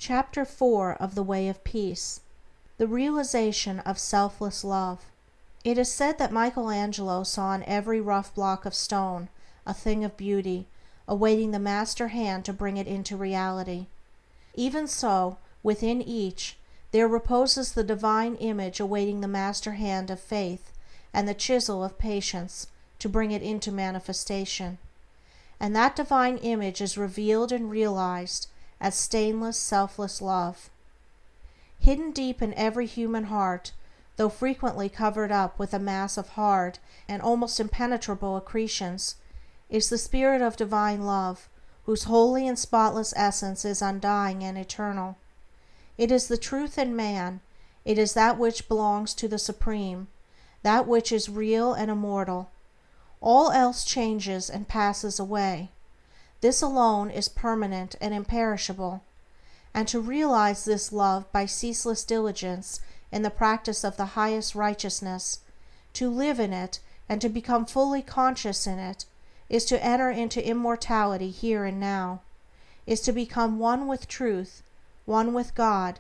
Chapter 4 of The Way of Peace. The realization of selfless love. It is said that Michelangelo saw in every rough block of stone a thing of beauty, awaiting the master hand to bring it into reality. Even so, within each, there reposes the divine image awaiting the master hand of faith and the chisel of patience to bring it into manifestation. And that divine image is revealed and realized as stainless, selfless love. Hidden deep in every human heart, though frequently covered up with a mass of hard and almost impenetrable accretions, is the spirit of divine love, whose holy and spotless essence is undying and eternal. It is the truth in man, it is that which belongs to the Supreme, that which is real and immortal. All else changes and passes away. This alone is permanent and imperishable, and to realize this love by ceaseless diligence in the practice of the highest righteousness, to live in it and to become fully conscious in it, is to enter into immortality here and now, is to become one with truth, one with God,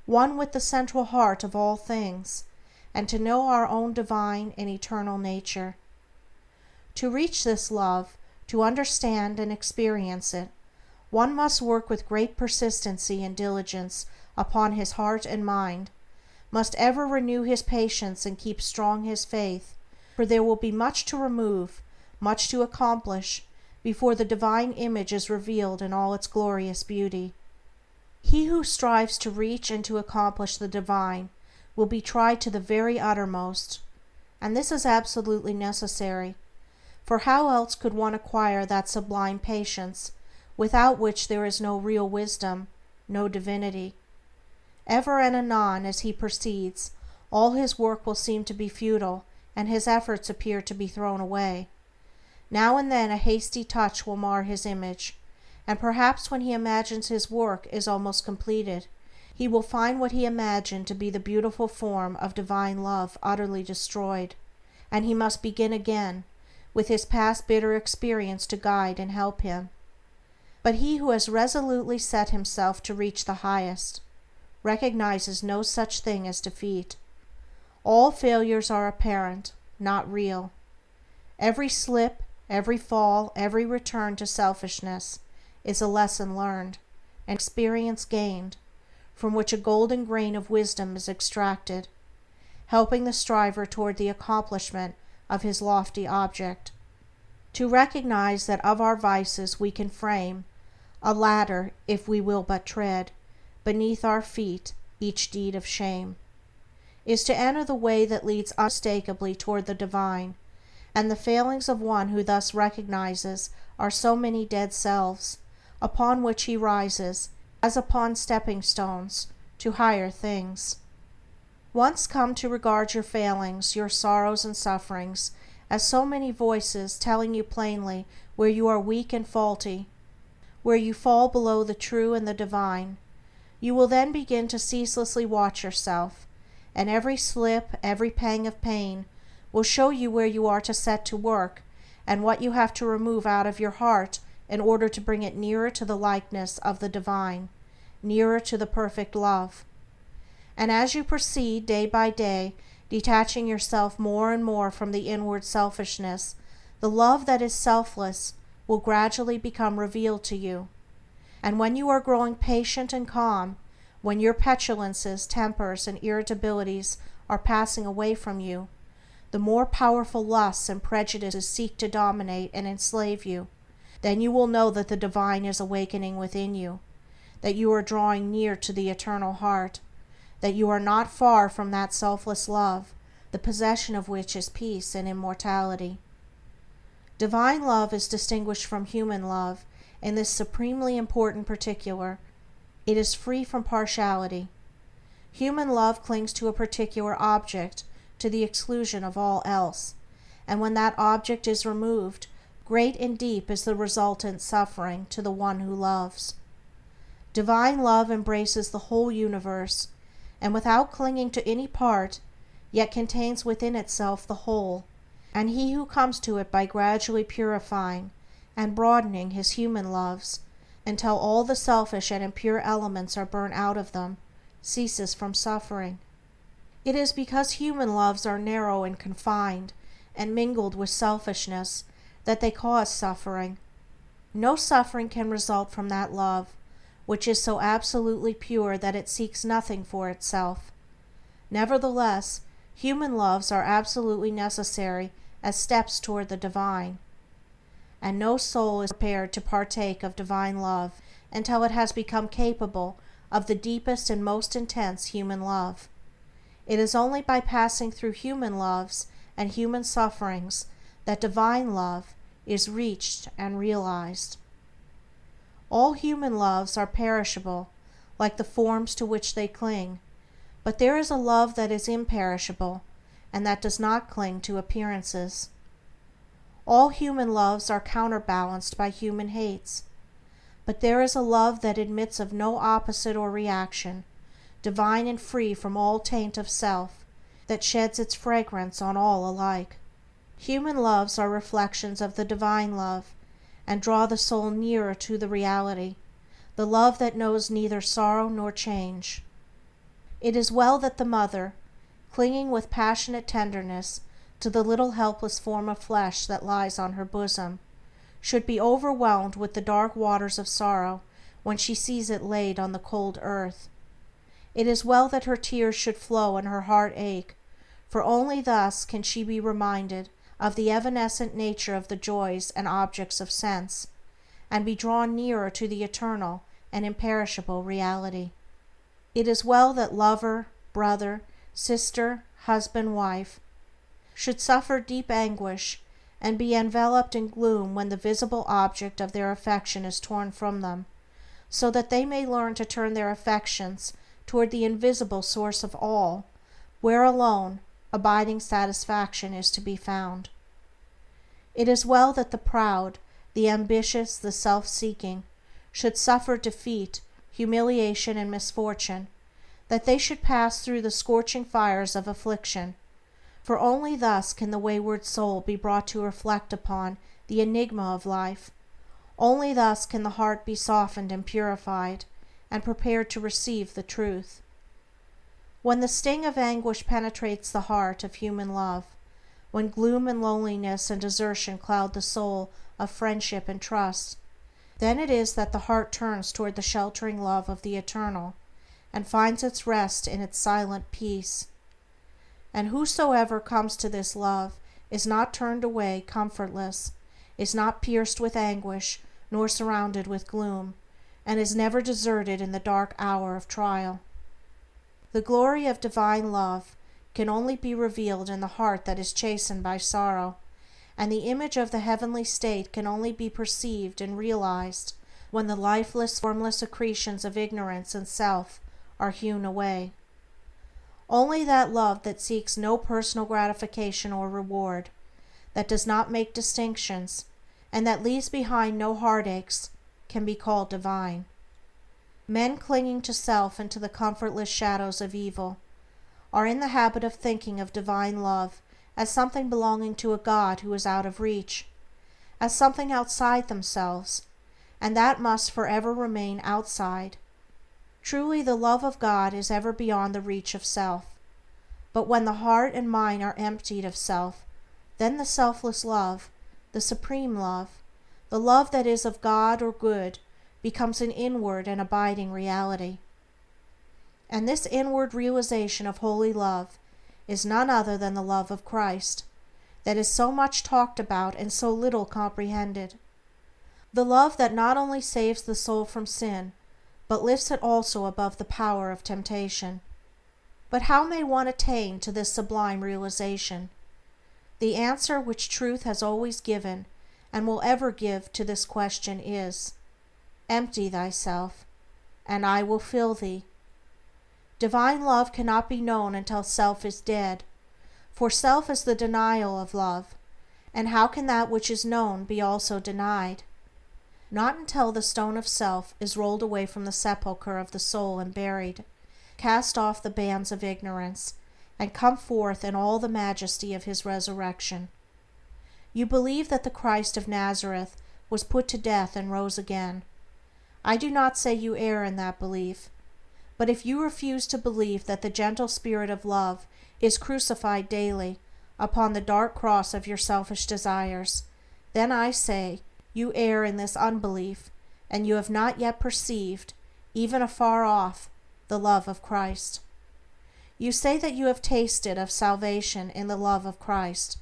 one with the central heart of all things, and to know our own divine and eternal nature. To reach this love, to understand and experience it, one must work with great persistency and diligence upon his heart and mind, must ever renew his patience and keep strong his faith, for there will be much to remove, much to accomplish, before the divine image is revealed in all its glorious beauty. He who strives to reach and to accomplish the divine will be tried to the very uttermost, and this is absolutely necessary. For how else could one acquire that sublime patience, without which there is no real wisdom, no divinity? Ever and anon, as he proceeds, all his work will seem to be futile, and his efforts appear to be thrown away. Now and then a hasty touch will mar his image, and perhaps when he imagines his work is almost completed, he will find what he imagined to be the beautiful form of divine love utterly destroyed, and he must begin again, with his past bitter experience to guide and help him. But he who has resolutely set himself to reach the highest recognizes no such thing as defeat. All failures are apparent, not real. Every slip, every fall, every return to selfishness is a lesson learned, an experience gained, from which a golden grain of wisdom is extracted, helping the striver toward the accomplishment of his lofty object. To recognize that of our vices we can frame a ladder, if we will but tread beneath our feet each deed of shame, is to enter the way that leads unmistakably toward the divine, and the failings of one who thus recognizes are so many dead selves, upon which he rises, as upon stepping stones, to higher things. Once come to regard your failings, your sorrows and sufferings, as so many voices telling you plainly where you are weak and faulty, where you fall below the true and the divine, you will then begin to ceaselessly watch yourself, and every slip, every pang of pain, will show you where you are to set to work, and what you have to remove out of your heart in order to bring it nearer to the likeness of the divine, nearer to the perfect love. And as you proceed day by day, detaching yourself more and more from the inward selfishness, the love that is selfless will gradually become revealed to you. And when you are growing patient and calm, when your petulances, tempers, and irritabilities are passing away from you, the more powerful lusts and prejudices seek to dominate and enslave you, then you will know that the divine is awakening within you, that you are drawing near to the eternal heart, that you are not far from that selfless love, the possession of which is peace and immortality. Divine love is distinguished from human love in this supremely important particular: it is free from partiality. Human love clings to a particular object to the exclusion of all else, and when that object is removed, great and deep is the resultant suffering to the one who loves. Divine love embraces the whole universe, and without clinging to any part, yet contains within itself the whole, and he who comes to it by gradually purifying and broadening his human loves, until all the selfish and impure elements are burnt out of them, ceases from suffering. It is because human loves are narrow and confined, and mingled with selfishness, that they cause suffering. No suffering can result from that love, which is so absolutely pure that it seeks nothing for itself. Nevertheless, human loves are absolutely necessary as steps toward the divine, and no soul is prepared to partake of divine love until it has become capable of the deepest and most intense human love. It is only by passing through human loves and human sufferings that divine love is reached and realized. All human loves are perishable, like the forms to which they cling, but there is a love that is imperishable, and that does not cling to appearances. All human loves are counterbalanced by human hates, but there is a love that admits of no opposite or reaction, divine and free from all taint of self, that sheds its fragrance on all alike. Human loves are reflections of the divine love, and draw the soul nearer to the reality, the love that knows neither sorrow nor change. It is well that the mother, clinging with passionate tenderness to the little helpless form of flesh that lies on her bosom, should be overwhelmed with the dark waters of sorrow when she sees it laid on the cold earth. It is well that her tears should flow and her heart ache, for only thus can she be reminded of the evanescent nature of the joys and objects of sense, and be drawn nearer to the eternal and imperishable reality. It is well that lover, brother, sister, husband, wife, should suffer deep anguish and be enveloped in gloom when the visible object of their affection is torn from them, so that they may learn to turn their affections toward the invisible source of all, where alone abiding satisfaction is to be found. It is well that the proud, the ambitious, the self-seeking, should suffer defeat, humiliation, and misfortune, that they should pass through the scorching fires of affliction, for only thus can the wayward soul be brought to reflect upon the enigma of life, only thus can the heart be softened and purified, and prepared to receive the truth. When the sting of anguish penetrates the heart of human love, when gloom and loneliness and desertion cloud the soul of friendship and trust, then it is that the heart turns toward the sheltering love of the eternal, and finds its rest in its silent peace. And whosoever comes to this love is not turned away comfortless, is not pierced with anguish, nor surrounded with gloom, and is never deserted in the dark hour of trial. The glory of divine love can only be revealed in the heart that is chastened by sorrow, and the image of the heavenly state can only be perceived and realized when the lifeless, formless accretions of ignorance and self are hewn away. Only that love that seeks no personal gratification or reward, that does not make distinctions, and that leaves behind no heartaches, can be called divine. Men clinging to self and to the comfortless shadows of evil are in the habit of thinking of divine love as something belonging to a God who is out of reach, as something outside themselves, and that must forever remain outside. Truly, the love of God is ever beyond the reach of self, but when the heart and mind are emptied of self, then the selfless love, the supreme love, the love that is of God or good, becomes an inward and abiding reality. And this inward realization of holy love is none other than the love of Christ, that is so much talked about and so little comprehended. The love that not only saves the soul from sin, but lifts it also above the power of temptation. But how may one attain to this sublime realization? The answer which truth has always given, and will ever give to this question is, empty thyself, and I will fill thee. Divine love cannot be known until self is dead, for self is the denial of love, and how can that which is known be also denied? Not until the stone of self is rolled away from the sepulchre of the soul and buried, cast off the bands of ignorance, and come forth in all the majesty of his resurrection. You believe that the Christ of Nazareth was put to death and rose again. I do not say you err in that belief. But if you refuse to believe that the gentle spirit of love is crucified daily upon the dark cross of your selfish desires, then I say you err in this unbelief, and you have not yet perceived, even afar off, the love of Christ. You say that you have tasted of salvation in the love of Christ.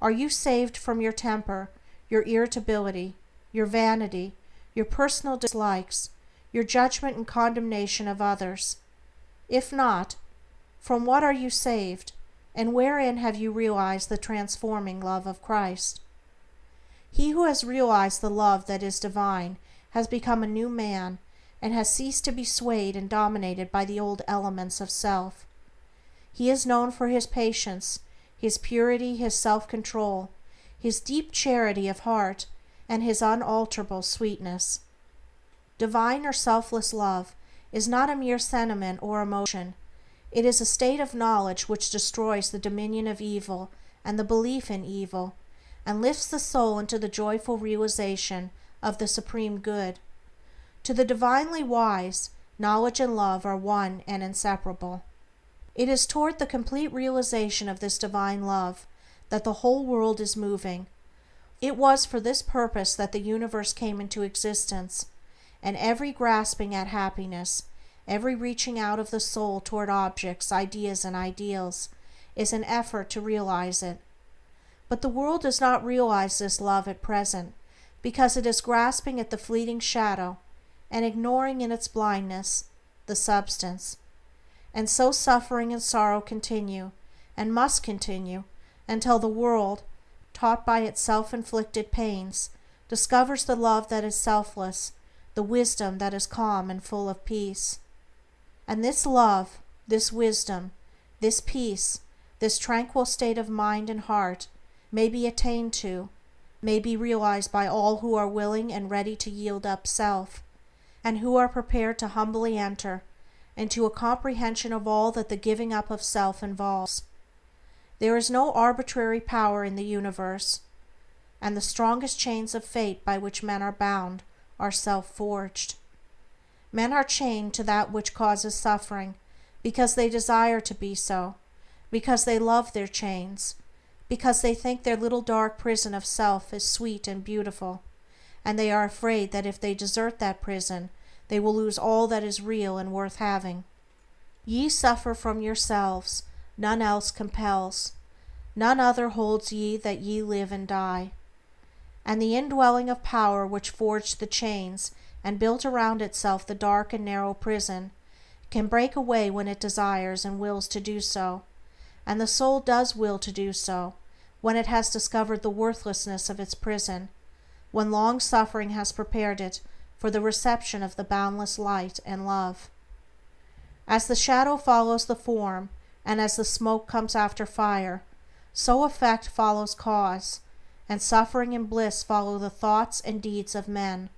Are you saved from your temper, your irritability, your vanity, your personal dislikes, your judgment and condemnation of others? If not, from what are you saved, and wherein have you realized the transforming love of Christ? He who has realized the love that is divine has become a new man, and has ceased to be swayed and dominated by the old elements of self. He is known for his patience, his purity, his self-control, his deep charity of heart, and his unalterable sweetness. Divine or selfless love is not a mere sentiment or emotion. It is a state of knowledge which destroys the dominion of evil and the belief in evil, and lifts the soul into the joyful realization of the supreme good. To the divinely wise, knowledge and love are one and inseparable. It is toward the complete realization of this divine love that the whole world is moving. It was for this purpose that the universe came into existence, and every grasping at happiness, every reaching out of the soul toward objects, ideas, and ideals, is an effort to realize it. But the world does not realize this love at present, because it is grasping at the fleeting shadow, and ignoring in its blindness the substance. And so suffering and sorrow continue, and must continue, until the world, taught by its self-inflicted pains, discovers the love that is selfless, the wisdom that is calm and full of peace. And this love, this wisdom, this peace, this tranquil state of mind and heart may be attained to, may be realized by all who are willing and ready to yield up self, and who are prepared to humbly enter into a comprehension of all that the giving up of self involves. There is no arbitrary power in the universe, and the strongest chains of fate by which men are bound are self-forged. Men are chained to that which causes suffering because they desire to be so, because they love their chains, because they think their little dark prison of self is sweet and beautiful, and they are afraid that if they desert that prison, they will lose all that is real and worth having. Ye suffer from yourselves, none else compels, none other holds ye that ye live and die. And the indwelling of power which forged the chains and built around itself the dark and narrow prison can break away when it desires and wills to do so, and the soul does will to do so when it has discovered the worthlessness of its prison, when long suffering has prepared it for the reception of the boundless light and love. As the shadow follows the form, and as the smoke comes after fire, so effect follows cause, and suffering and bliss follow the thoughts and deeds of men.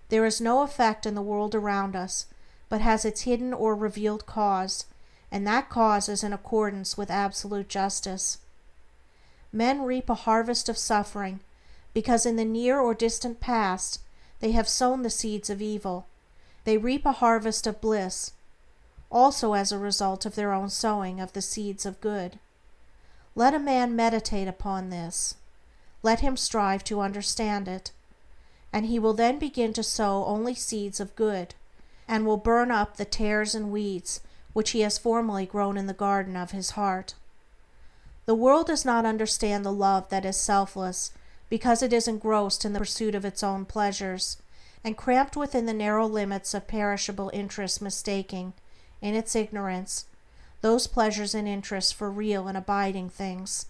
There is no effect in the world around us, but has its hidden or revealed cause, and that cause is in accordance with absolute justice. Men reap a harvest of suffering, because in the near or distant past they have sown the seeds of evil. They reap a harvest of bliss, also as a result of their own sowing of the seeds of good. Let a man meditate upon this. Let him strive to understand it, and he will then begin to sow only seeds of good, and will burn up the tares and weeds which he has formerly grown in the garden of his heart. The world does not understand the love that is selfless, because it is engrossed in the pursuit of its own pleasures, and cramped within the narrow limits of perishable interests, mistaking, in its ignorance, those pleasures and interests for real and abiding things.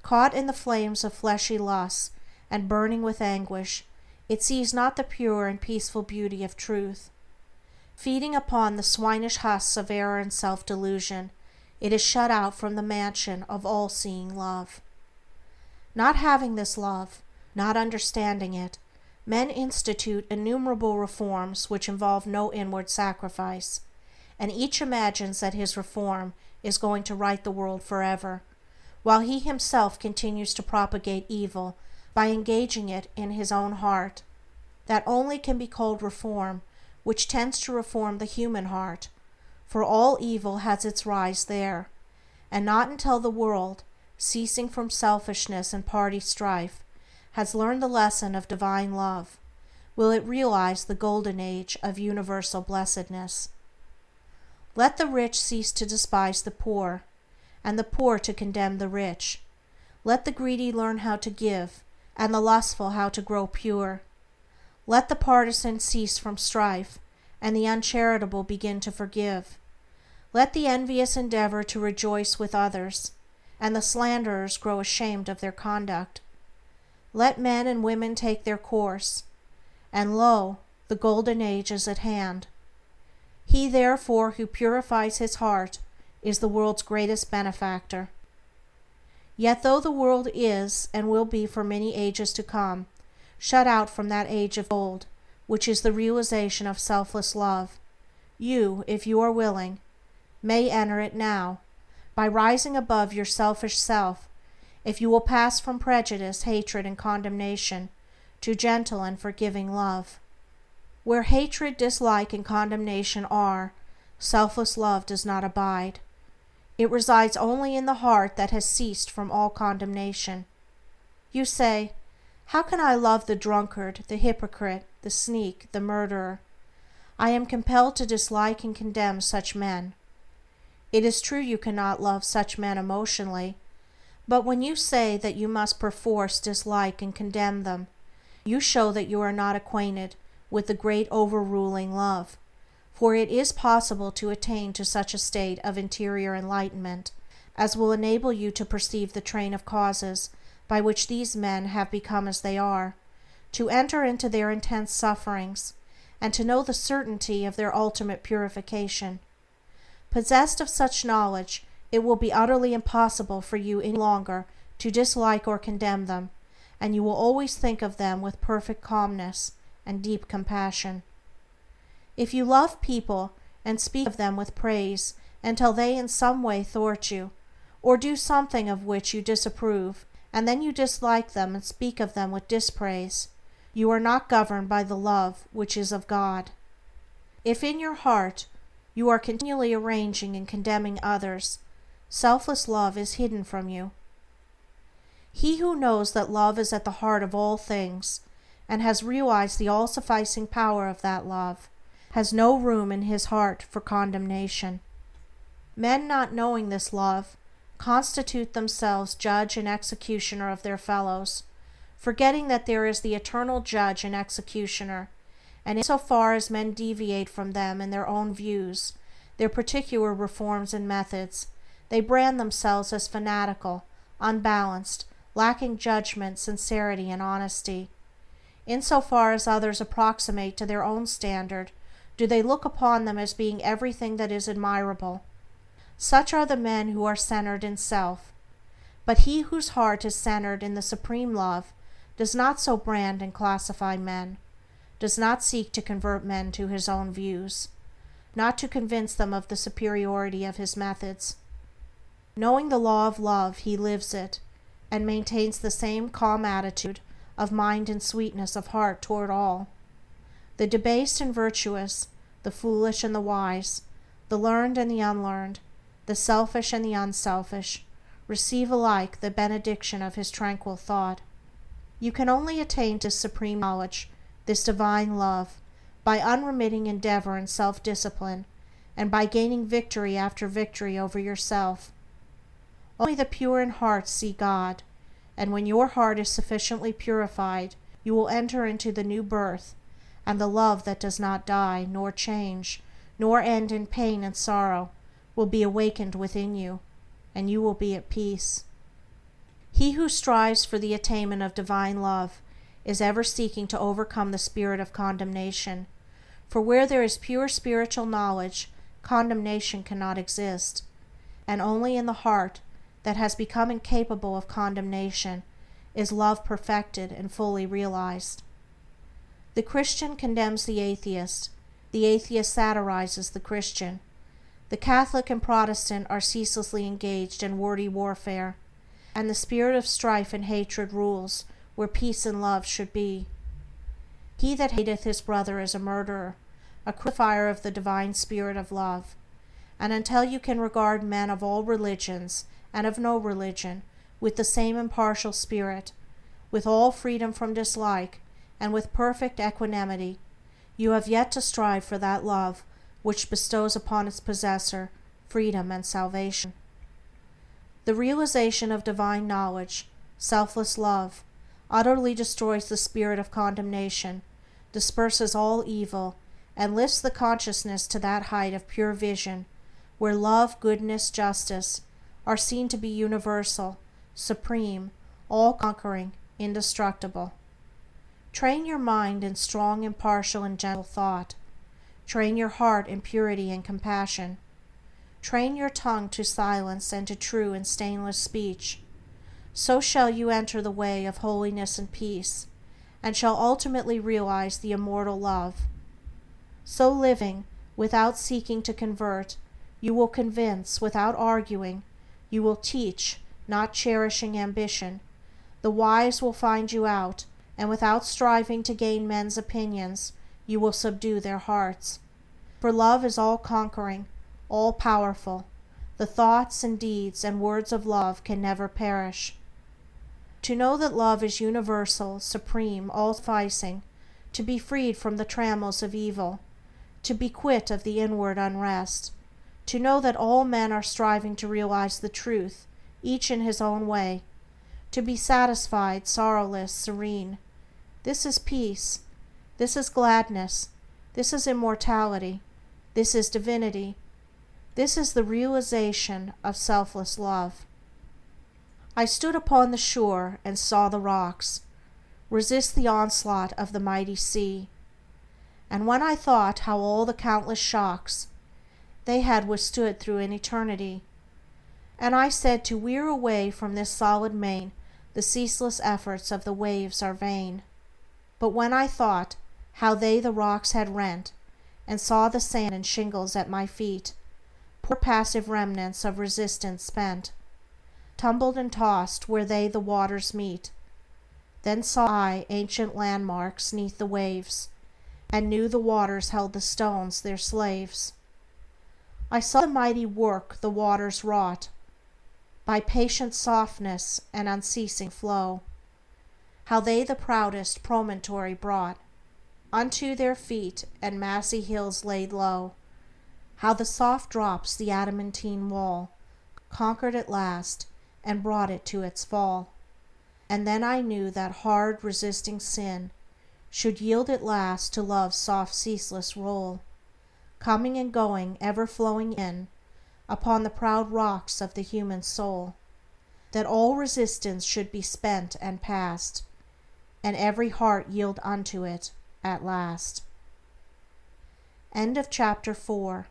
Caught in the flames of fleshy lusts, and burning with anguish, it sees not the pure and peaceful beauty of truth. Feeding upon the swinish husks of error and self-delusion, it is shut out from the mansion of all-seeing love. Not having this love, not understanding it, men institute innumerable reforms which involve no inward sacrifice, and each imagines that his reform is going to right the world forever, while he himself continues to propagate evil by engaging it in his own heart. That only can be called reform, which tends to reform the human heart, for all evil has its rise there, and not until the world, ceasing from selfishness and party strife, has learned the lesson of divine love, will it realize the golden age of universal blessedness. Let the rich cease to despise the poor, and the poor to condemn the rich. Let the greedy learn how to give, and the lustful how to grow pure. Let the partisan cease from strife, and the uncharitable begin to forgive. Let the envious endeavor to rejoice with others, and the slanderers grow ashamed of their conduct. Let men and women take their course, and lo, the golden age is at hand. He therefore who purifies his heart is the world's greatest benefactor. Yet though the world is, and will be for many ages to come, shut out from that age of gold, which is the realization of selfless love, you, if you are willing, may enter it now, by rising above your selfish self, if you will pass from prejudice, hatred, and condemnation to gentle and forgiving love. Where hatred, dislike, and condemnation are, selfless love does not abide. It resides only in the heart that has ceased from all condemnation. You say, "How can I love the drunkard, the hypocrite, the sneak, the murderer? I am compelled to dislike and condemn such men." It is true you cannot love such men emotionally, but when you say that you must perforce dislike and condemn them, you show that you are not acquainted with the great overruling love, for it is possible to attain to such a state of interior enlightenment as will enable you to perceive the train of causes by which these men have become as they are, to enter into their intense sufferings, and to know the certainty of their ultimate purification. Possessed of such knowledge, it will be utterly impossible for you any longer to dislike or condemn them, and you will always think of them with perfect calmness and deep compassion. If you love people and speak of them with praise until they in some way thwart you, or do something of which you disapprove, and then you dislike them and speak of them with dispraise, you are not governed by the love which is of God. If in your heart you are continually arranging and condemning others, selfless love is hidden from you. He who knows that love is at the heart of all things, and has realized the all-sufficing power of that love, has no room in his heart for condemnation. Men not knowing this love constitute themselves judge and executioner of their fellows, forgetting that there is the eternal judge and executioner, and in so far as men deviate from them in their own views, their particular reforms and methods, they brand themselves as fanatical, unbalanced, lacking judgment, sincerity, and honesty. In so far as others approximate to their own standard, do they look upon them as being everything that is admirable. Such are the men who are centered in self. But he whose heart is centered in the supreme love does not so brand and classify men, does not seek to convert men to his own views, not to convince them of the superiority of his methods. Knowing the law of love, he lives it, and maintains the same calm attitude of mind and sweetness of heart toward all. The debased and virtuous, the foolish and the wise, the learned and the unlearned, the selfish and the unselfish, receive alike the benediction of his tranquil thought. You can only attain to supreme knowledge, this divine love, by unremitting endeavor and self-discipline, and by gaining victory after victory over yourself. Only the pure in heart see God, and when your heart is sufficiently purified, you will enter into the new birth, and the love that does not die, nor change, nor end in pain and sorrow, will be awakened within you, and you will be at peace. He who strives for the attainment of divine love is ever seeking to overcome the spirit of condemnation, for where there is pure spiritual knowledge, condemnation cannot exist, and only in the heart that has become incapable of condemnation is love perfected and fully realized. The Christian condemns the atheist satirizes the Christian. The Catholic and Protestant are ceaselessly engaged in wordy warfare, and the spirit of strife and hatred rules where peace and love should be. He that hateth his brother is a murderer, a crucifier of the divine spirit of love. And until you can regard men of all religions and of no religion with the same impartial spirit, with all freedom from dislike, and with perfect equanimity, you have yet to strive for that love which bestows upon its possessor freedom and salvation. The realization of divine knowledge, selfless love, utterly destroys the spirit of condemnation, disperses all evil, and lifts the consciousness to that height of pure vision where love, goodness, justice are seen to be universal, supreme, all-conquering, indestructible. Train your mind in strong, impartial, and gentle thought. Train your heart in purity and compassion. Train your tongue to silence and to true and stainless speech. So shall you enter the way of holiness and peace, and shall ultimately realize the immortal love. So living, without seeking to convert, you will convince without arguing, you will teach, not cherishing ambition. The wise will find you out, and without striving to gain men's opinions, you will subdue their hearts. For love is all-conquering, all-powerful. The thoughts and deeds and words of love can never perish. To know that love is universal, supreme, all-sufficing, to be freed from the trammels of evil, to be quit of the inward unrest, to know that all men are striving to realize the truth, each in his own way, to be satisfied, sorrowless, serene. This is peace. This is gladness. This is immortality. This is divinity. This is the realization of selfless love. I stood upon the shore and saw the rocks resist the onslaught of the mighty sea. And when I thought how all the countless shocks they had withstood through an eternity, and I said to wear away from this solid main the ceaseless efforts of the waves are vain. But when I thought how they the rocks had rent, and saw the sand and shingles at my feet, poor passive remnants of resistance spent, tumbled and tossed where they the waters meet, then saw I ancient landmarks neath the waves, and knew the waters held the stones their slaves. I saw the mighty work the waters wrought, by patient softness and unceasing flow, how they the proudest promontory brought unto their feet, and massy hills laid low, how the soft drops the adamantine wall conquered at last, and brought it to its fall. And then I knew that hard resisting sin should yield at last to love's soft ceaseless roll, coming and going, ever flowing in upon the proud rocks of the human soul, that all resistance should be spent and past, and every heart yield unto it at last. End of chapter 4.